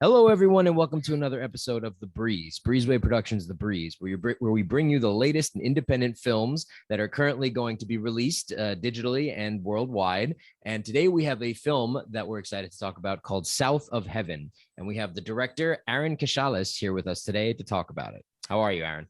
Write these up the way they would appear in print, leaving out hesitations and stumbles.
Hello, everyone, and welcome to another episode of The Breeze, Breezeway Productions, The Breeze, where we bring you the latest independent films that are currently going to be released digitally and worldwide. And today we have a film that we're excited to talk about called South of Heaven. And we have the director, Aharon Keshales, here with us today to talk about it. How are you, Aharon?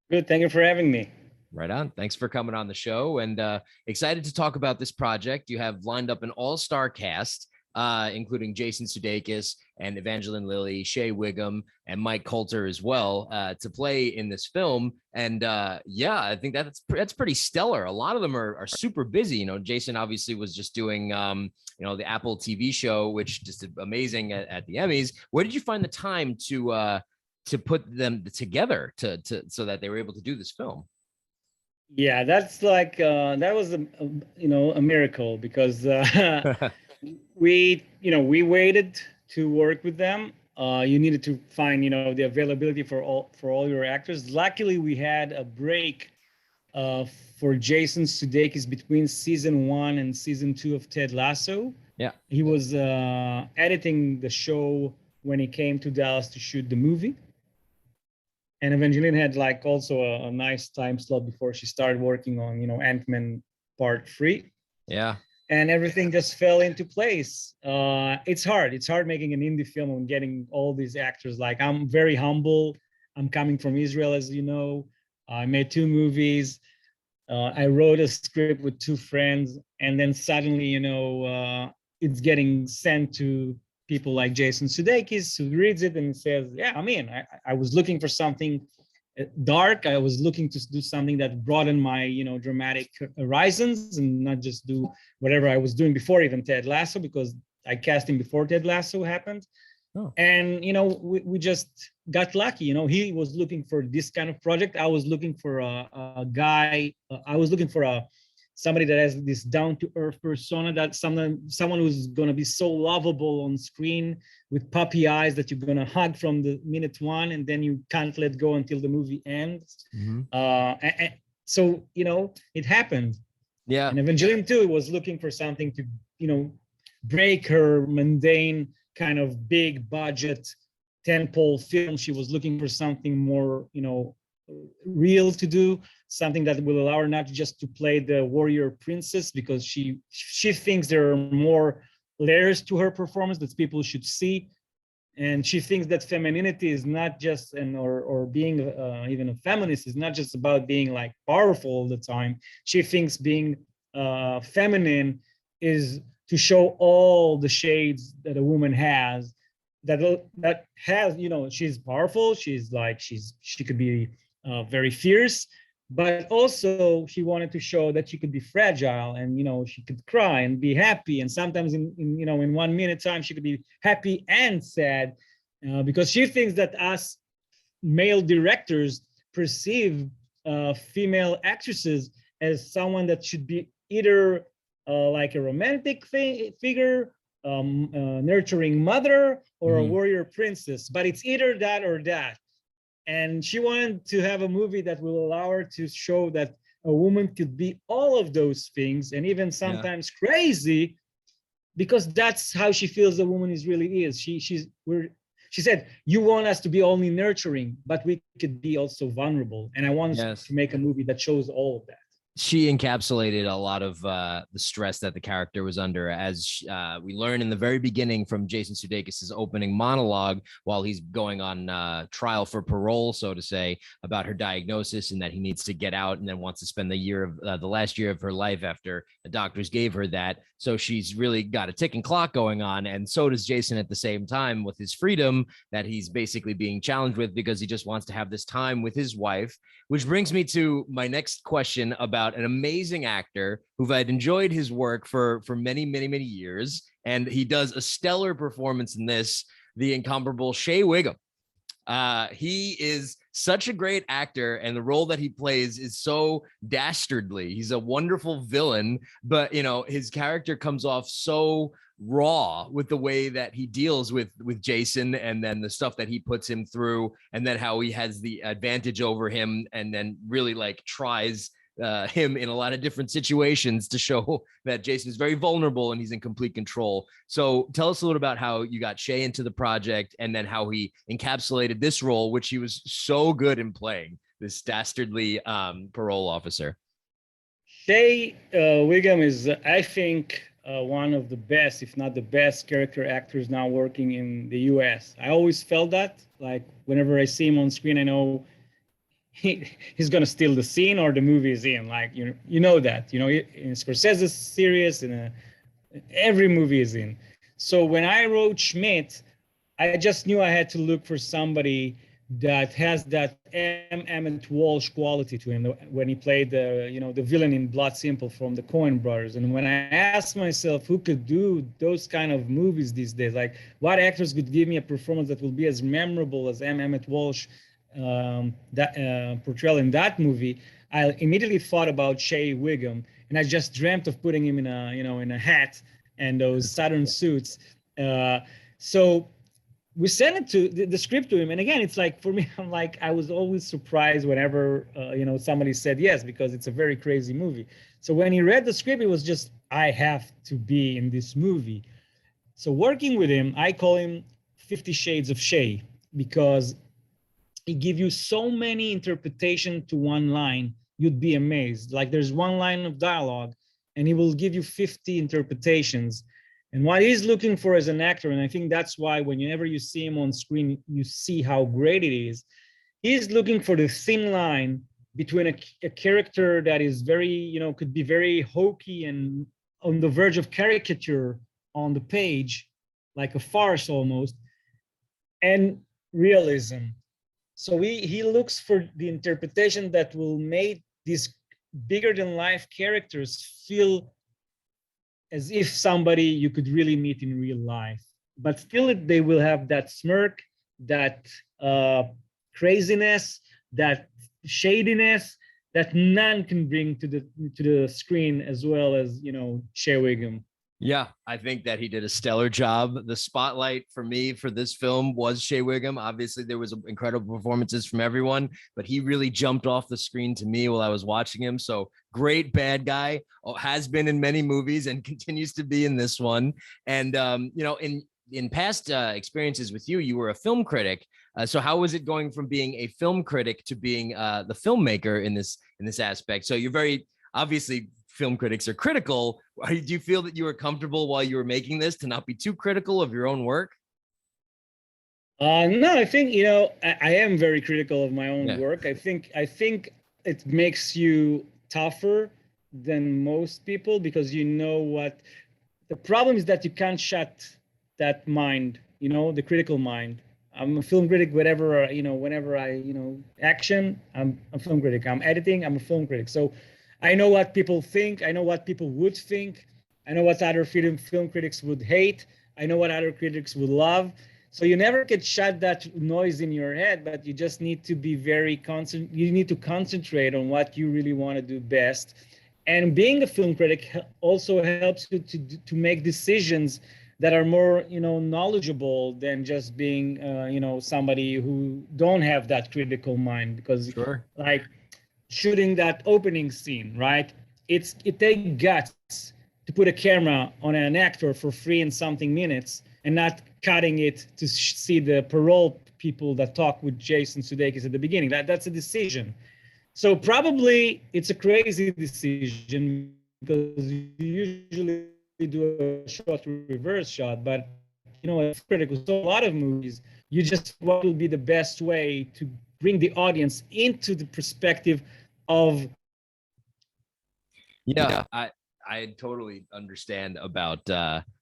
Good. Thank you for having me. Right on. Thanks for coming on the show, and excited to talk about this project. You have lined up an all-star cast, including Jason Sudeikis and Evangaline, Lilly, Shea, Whigam, and Mike Coulter as well, to play in this film. And I think that's pretty stellar. A lot of them are super busy. You know, Jason obviously was just doing the Apple TV show, which just did amazing at the Emmys. Where did you find the time to put them together to so that they were able to do this film? Yeah, that's like that was a miracle because we waited to work with them. You needed to find the availability for all your actors. Luckily, we had a break for Jason Sudeikis between season 1 and season 2 of Ted Lasso. Yeah, he was editing the show when he came to Dallas to shoot the movie. And Evangaline had also a nice time slot before she started working on, Ant-Man Part 3. Yeah. And everything just fell into place. It's hard. It's hard making an indie film and getting all these actors. I'm very humble. I'm coming from Israel, as you know. I made 2 movies. I wrote a script with 2 friends. And then suddenly, it's getting sent to people like Jason Sudeikis, who reads it and says, yeah, I was looking for something dark. I was looking to do something that broadened my, dramatic horizons and not just do whatever I was doing before, even Ted Lasso, because I cast him before Ted Lasso happened. Oh. And, we just got lucky. He was looking for this kind of project. I was looking for a guy. I was looking for somebody that has this down-to-earth persona, that someone who's going to be so lovable on screen with puppy eyes that you're going to hug from the minute 1 and then you can't let go until the movie ends. Mm-hmm. And so, it happened. Yeah. And Evangaline too was looking for something to, break her mundane kind of big budget tentpole film. She was looking for something more, real to do, something that will allow her not just to play the warrior princess, because she thinks there are more layers to her performance that people should see, and she thinks that femininity is not just or being even a feminist is not just about being powerful all the time. She thinks being feminine is to show all the shades that a woman has, that has, she's powerful, she could be very fierce, but also she wanted to show that she could be fragile and she could cry and be happy, and sometimes in 1 minute time she could be happy and sad, because she thinks that us male directors perceive female actresses as someone that should be either like a romantic figure, nurturing mother, or a warrior princess, but it's either that or that. And she wanted to have a movie that will allow her to show that a woman could be all of those things, and even sometimes crazy, because that's how she feels the woman really is. She said, you want us to be only nurturing, but we could be also vulnerable. And I wanted to make a movie that shows all of that. She encapsulated a lot of the stress that the character was under, as we learn in the very beginning from Jason Sudeikis' opening monologue while he's going on trial for parole, so to say, about her diagnosis and that he needs to get out and then wants to spend the last year of her life after the doctors gave her that. So she's really got a ticking clock going on, and so does Jason at the same time with his freedom that he's basically being challenged with, because he just wants to have this time with his wife. Which brings me to my next question about an amazing actor who I'd enjoyed his work for many, many, many years. And he does a stellar performance in this, the incomparable Shea Whigam. He is such a great actor, and the role that he plays is so dastardly. He's a wonderful villain, but his character comes off so raw with the way that he deals with Jason, and then the stuff that he puts him through, and then how he has the advantage over him, and then really tries him in a lot of different situations to show that Jason is very vulnerable and he's in complete control. So tell us a little about how you got Shea into the project and then how he encapsulated this role, which he was so good in playing, this dastardly parole officer. Shea Whigam is, I think, one of the best, if not the best, character actors now working in the U.S. I always felt that, like, whenever I see him on screen, I know he's going to steal the scene or the movie is in. Like, you know that. In Scorsese's series, every movie is in. So when I wrote Schmidt, I just knew I had to look for somebody that has that Emmett Walsh quality to him when he played the villain in Blood Simple from the Coen brothers. And when I asked myself who could do those kind of movies these days, like what actors could give me a performance that will be as memorable as Emmett Walsh portrayal in that movie, I immediately thought about Shea Whigam, and I just dreamt of putting him in a hat and those Saturn suits. So we sent it to the script to him, and again, it's like, for me, I was always surprised whenever somebody said yes, because it's a very crazy movie. So when he read the script, it was just, I have to be in this movie. So working with him, I call him 50 Shades of Shea, because he gives you so many interpretations to one line, you'd be amazed. Like, there's one line of dialogue and he will give you 50 interpretations. And what he's looking for as an actor, and I think that's why whenever you see him on screen, you see how great it is. He's looking for the thin line between a character that is very, could be very hokey and on the verge of caricature on the page, like a farce almost, and realism. So he looks for the interpretation that will make these bigger than life characters feel as if somebody you could really meet in real life, but still they will have that smirk, that craziness, that shadiness that none can bring to the screen as well as Shea Whigam. Yeah, I think that he did a stellar job. The spotlight for me for this film was Shea Whigam. Obviously, there was incredible performances from everyone, but he really jumped off the screen to me while I was watching him. So great bad guy, has been in many movies and continues to be in this one. And in past experiences with you, you were a film critic. So how was it going from being a film critic to being the filmmaker in this aspect? So you're very obviously. Film critics are critical. Do you feel that you were comfortable while you were making this to not be too critical of your own work? No, I think I am very critical of my own work. I think it makes you tougher than most people, because what the problem is, that you can't shut that mind, the critical mind. I'm a film critic, whenever I action, I'm a film critic. I'm editing, I'm a film critic. So I know what people think. I know what people would think. I know what other film critics would hate. I know what other critics would love. So you never can shut that noise in your head, but you just need to be you need to concentrate on what you really want to do best. And being a film critic also helps you to make decisions that are more, knowledgeable than just being, somebody who don't have that critical mind. Because like, shooting that opening scene, right? It takes guts to put a camera on an actor for 3 and something minutes and not cutting it to see the parole people that talk with Jason Sudeikis at the beginning. That's a decision. So probably it's a crazy decision, because you usually do a shot reverse shot, but as critical, so a lot of movies, you just what will be the best way to bring the audience into the perspective of. I totally understand about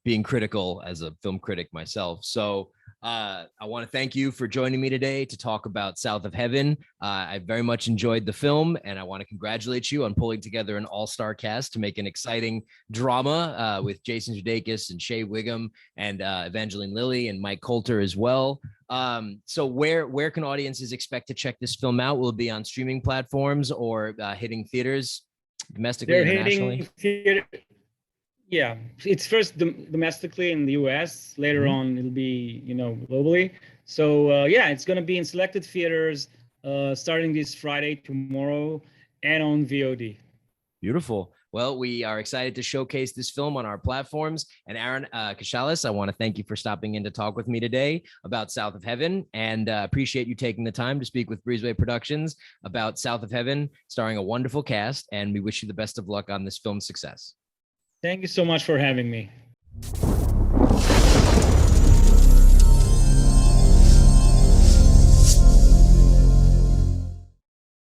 being critical as a film critic myself. So I want to thank you for joining me today to talk about South of Heaven. I very much enjoyed the film, and I want to congratulate you on pulling together an all-star cast to make an exciting drama with Jason Sudeikis and Shea Whigam and Evangaline Lilly and Mike Coulter as well. So where can audiences expect to check this film out? Will it be on streaming platforms or hitting theaters domestically, internationally? Yeah, it's first domestically in the US. Later on, it'll be globally. So it's going to be in selected theaters starting this Friday, tomorrow, and on VOD. Beautiful. Well, we are excited to showcase this film on our platforms. And Aharon Keshales, I want to thank you for stopping in to talk with me today about South of Heaven, and appreciate you taking the time to speak with Breezeway Productions about South of Heaven, starring a wonderful cast. And we wish you the best of luck on this film's success. Thank you so much for having me.